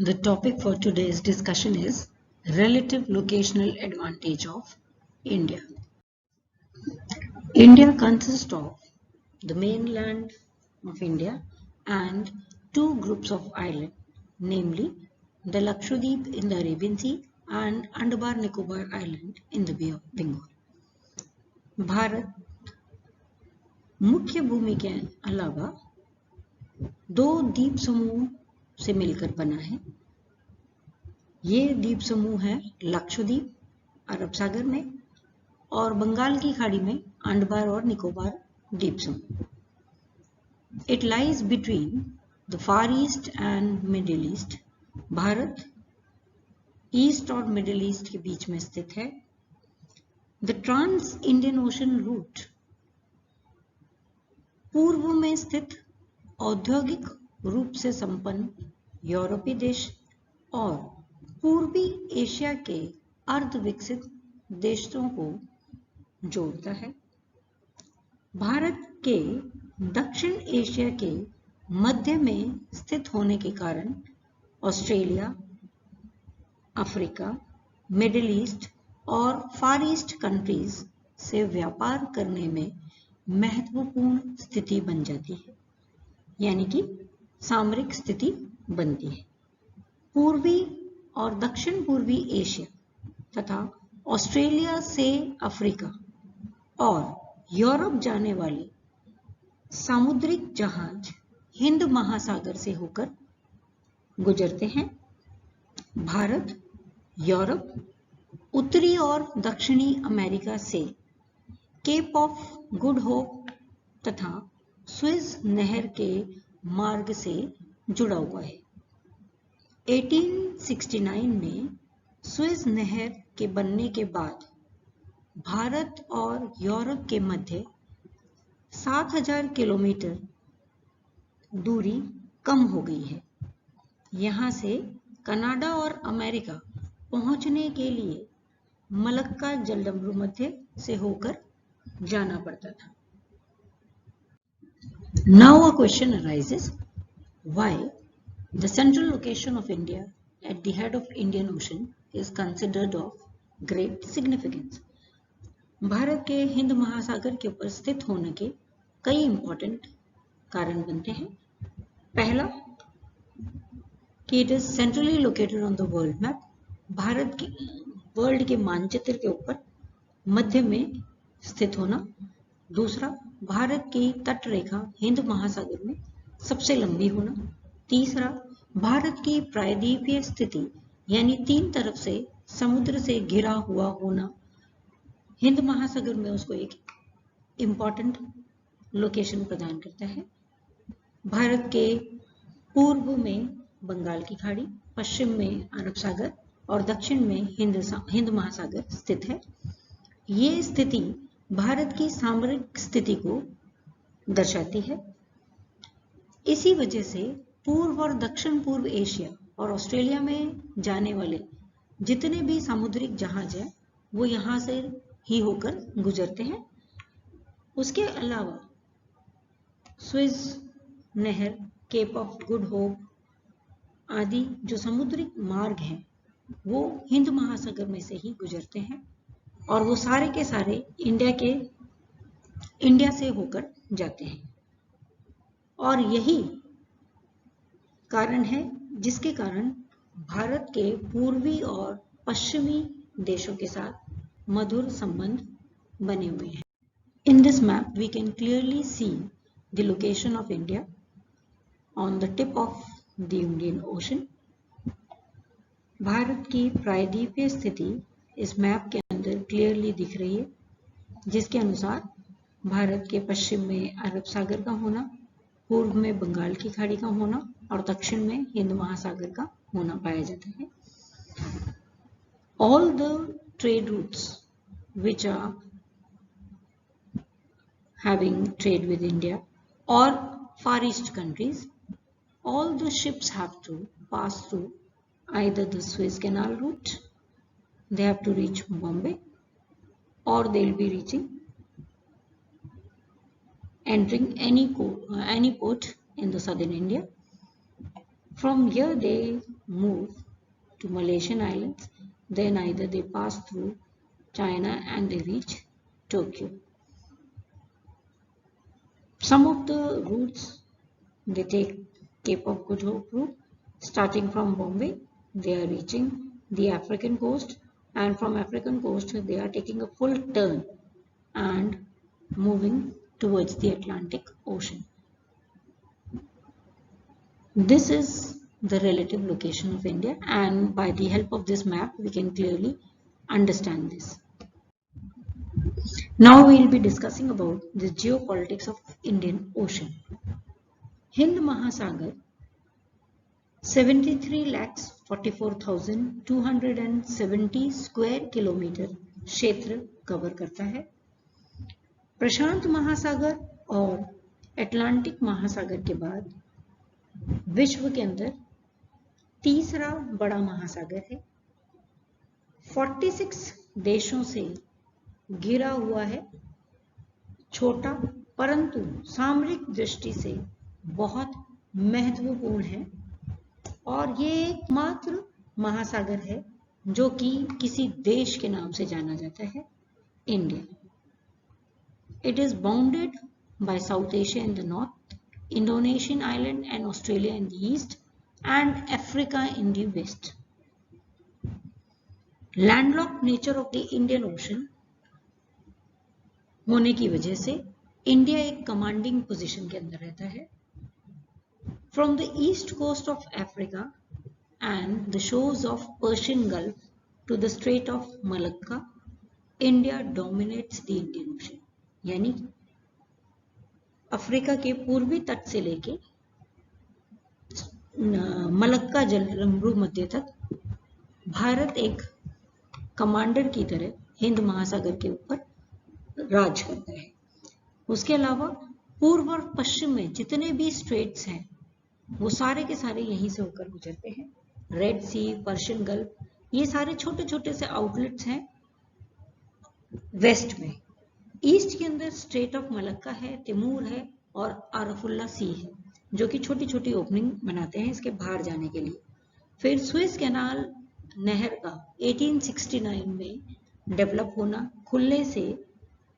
The topic for today's discussion is relative locational advantage of India. India consists of the mainland of India and two groups of islands, namely the Lakshadweep in the Arabian Sea and Andaman Nicobar Island in the Bay of Bengal. Bharat मुख्य भूमि के अलावा दो द्वीप समूह से मिलकर बना है। ये द्वीप समूह है लक्षद्वीप अरब सागर में और बंगाल की खाड़ी में अंडमान और निकोबार द्वीप समूह। It lies between the far east and middle east. Bharat east और मिडिल ईस्ट के बीच में स्थित है। The trans Indian ocean route पूर्व में स्थित औद्योगिक रूप से संपन्न यूरोपीय देश और पूर्वी एशिया के अर्ध विकसित देशों को जोड़ता है। भारत के दक्षिण एशिया के मध्य में स्थित होने के कारण ऑस्ट्रेलिया, अफ्रीका, मिडिल ईस्ट और फार ईस्ट कंट्रीज से व्यापार करने में महत्वपूर्ण स्थिति बन जाती है, यानी कि सामरिक स्थिति बनती है। पूर्वी और दक्षिण पूर्वी एशिया तथा ऑस्ट्रेलिया से अफ्रीका और यूरोप जाने वाले सामुद्रिक जहाज हिंद महासागर से होकर गुजरते हैं। भारत यूरोप, उत्तरी और दक्षिणी अमेरिका से केप ऑफ गुड होप तथा स्विस नहर के मार्ग से जुड़ा हुआ है। 1869 में स्विस नहर के बनने के बाद भारत और यूरोप के मध्य 7000 किलोमीटर दूरी कम हो गई है। यहाँ से कनाडा और अमेरिका पहुंचने के लिए मलक्का जलडमरू मध्य से होकर जाना पड़ता था। Now a question arises, why the central location of India at the head of Indian Ocean is considered of great significance? Bharat के हिंद महासागर के ऊपर स्थित होने के कई इंपॉर्टेंट कारण बनते हैं। पहला कि it is centrally located on the world map. Bharat के वर्ल्ड के मानचित्र के ऊपर मध्य में स्थित होना। दूसरा, भारत की तट रेखा हिंद महासागर में सबसे लंबी होना। तीसरा, भारत की प्रायद्वीपीय स्थिति यानी तीन तरफ से समुद्र से घिरा हुआ होना हिंद महासागर में उसको एक इम्पॉर्टेंट लोकेशन प्रदान करता है। भारत के पूर्व में बंगाल की खाड़ी, पश्चिम में अरब सागर और दक्षिण में हिंद महासागर स्थित है। ये स्थिति भारत की सामरिक स्थिति को दर्शाती है। इसी वजह से पूर्व और दक्षिण पूर्व एशिया और ऑस्ट्रेलिया में जाने वाले जितने भी सामुद्रिक जहाज हैं वो यहाँ से ही होकर गुजरते हैं। उसके अलावा स्विस नहर, केप ऑफ गुड होप आदि जो समुद्रिक मार्ग हैं वो हिंद महासागर में से ही गुजरते हैं और वो सारे के सारे इंडिया से होकर जाते हैं। और यही कारण है जिसके कारण भारत के पूर्वी और पश्चिमी देशों के साथ मधुर संबंध बने हुए हैं। In this map we can clearly see the location of India on the tip of the Indian Ocean. Bharat की प्रायद्वीपीय स्थिति इस मैप के अंदर क्लियरली दिख रही है, जिसके अनुसार भारत के पश्चिम में अरब सागर का होना, पूर्व में बंगाल की खाड़ी का होना और दक्षिण में हिंद महासागर का होना पाया जाता है। All the trade routes which are having trade with India or Far East countries, all the ships have to pass through either the Suez Canal route, they have to reach Bombay, or they'll be entering any port in the southern India. From here they move to Malaysian islands, then either they pass through China and they reach Tokyo. Some of the routes they take Cape of Good Hope route, starting from Bombay, they are reaching the African coast, and from African coast they are taking a full turn and moving towards the Atlantic Ocean. This is the relative location of India, and by the help of this map we can clearly understand this. Now we will be discussing about the geopolitics of Indian Ocean. Hind Mahasagar 73,44,270 square kilometre क्षेत्र cover करता है। प्रशांत महासागर और Atlantic महासागर के बाद विश्व के अंदर तीसरा बड़ा महासागर है। 46 देशों से घिरा हुआ है, छोटा परंतु सामरिक दृष्टि से बहुत महत्वपूर्ण है, और ये एकमात्र महासागर है जो कि किसी देश के नाम से जाना जाता है, India. It is bounded by South Asia in the north, Indonesian island and Australia in the east, and Africa in the west. Landlocked nature of the Indian Ocean होने की वजह से इंडिया एक कमांडिंग पोजीशन के अंदर रहता है। From the east coast of Africa and the shores of Persian Gulf to the Strait of Malacca, India dominates the Indian Ocean. यानी अफ्रीका के पूर्वी तट से लेके मलक्का जलरंध्र मध्य तक भारत एक कमांडर की तरह हिंद महासागर के ऊपर राज करता है। उसके अलावा पूर्व और पश्चिम में जितने भी स्ट्रेट्स हैं वो सारे के सारे यहीं से होकर गुजरते हैं। रेड सी, पर्शियन गल्फ, ये सारे छोटे छोटे से आउटलेट्स हैं वेस्ट में। ईस्ट के अंदर स्ट्रेट ऑफ मलक्का है, तिमूर है और आरफुल्ला सी है, जो कि छोटी छोटी ओपनिंग बनाते हैं इसके बाहर जाने के लिए। फिर स्विस कैनाल नहर का 1869 में डेवलप होना, खुलने से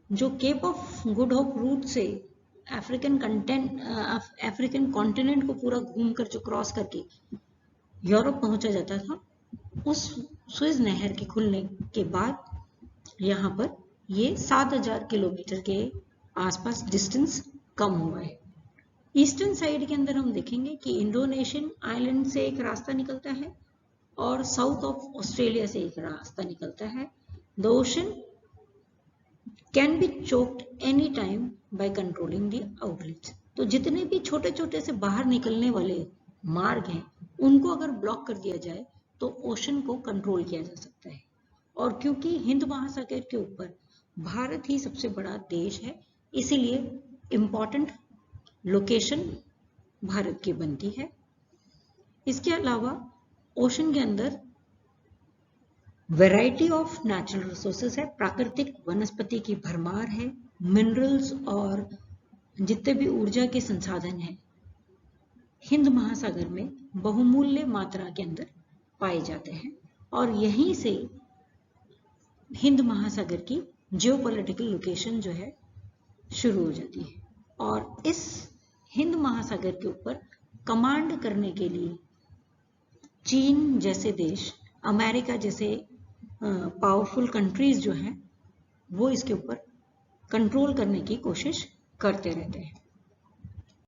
जो cape of good hope route से अफ्रीकन कॉन्टिनेंट को पूरा घूमकर जो क्रॉस करके यूरोप पहुंचा जाता था, उस स्विस नहर के खुलने के बाद यहाँ पर ये 7000 किलोमीटर के आसपास डिस्टेंस कम हुआ है। ईस्टर्न साइड के अंदर हम देखेंगे कि इंडोनेशियन आइलैंड से एक रास्ता निकलता है और साउथ ऑफ ऑस्ट्रेलिया से एक रास्ता निकलता है। The ocean can be choked any time by controlling the outlets. तो जितने भी छोटे छोटे से बाहर निकलने वाले मार्ग हैं उनको अगर ब्लॉक कर दिया जाए तो ओशन को कंट्रोल किया जा सकता है। और क्योंकि हिंद महासागर के ऊपर भारत ही सबसे बड़ा देश है, इसीलिए इम्पॉर्टेंट लोकेशन भारत की बनती है। इसके अलावा ओशन के अंदर वैरायटी ऑफ नेचुरल रिसोर्सेज है, प्राकृतिक वनस्पति की भरमार है, मिनरल्स और जितने भी ऊर्जा के संसाधन हैं हिंद महासागर में बहुमूल्य मात्रा के अंदर पाए जाते हैं, और यहीं से हिंद महासागर की जियोपॉलिटिकल लोकेशन जो है शुरू हो जाती है। और इस हिंद महासागर के ऊपर कमांड करने के लिए चीन जैसे देश, अमेरिका जैसे पावरफुल कंट्रीज जो हैं वो इसके ऊपर कंट्रोल करने की कोशिश करते रहते हैं।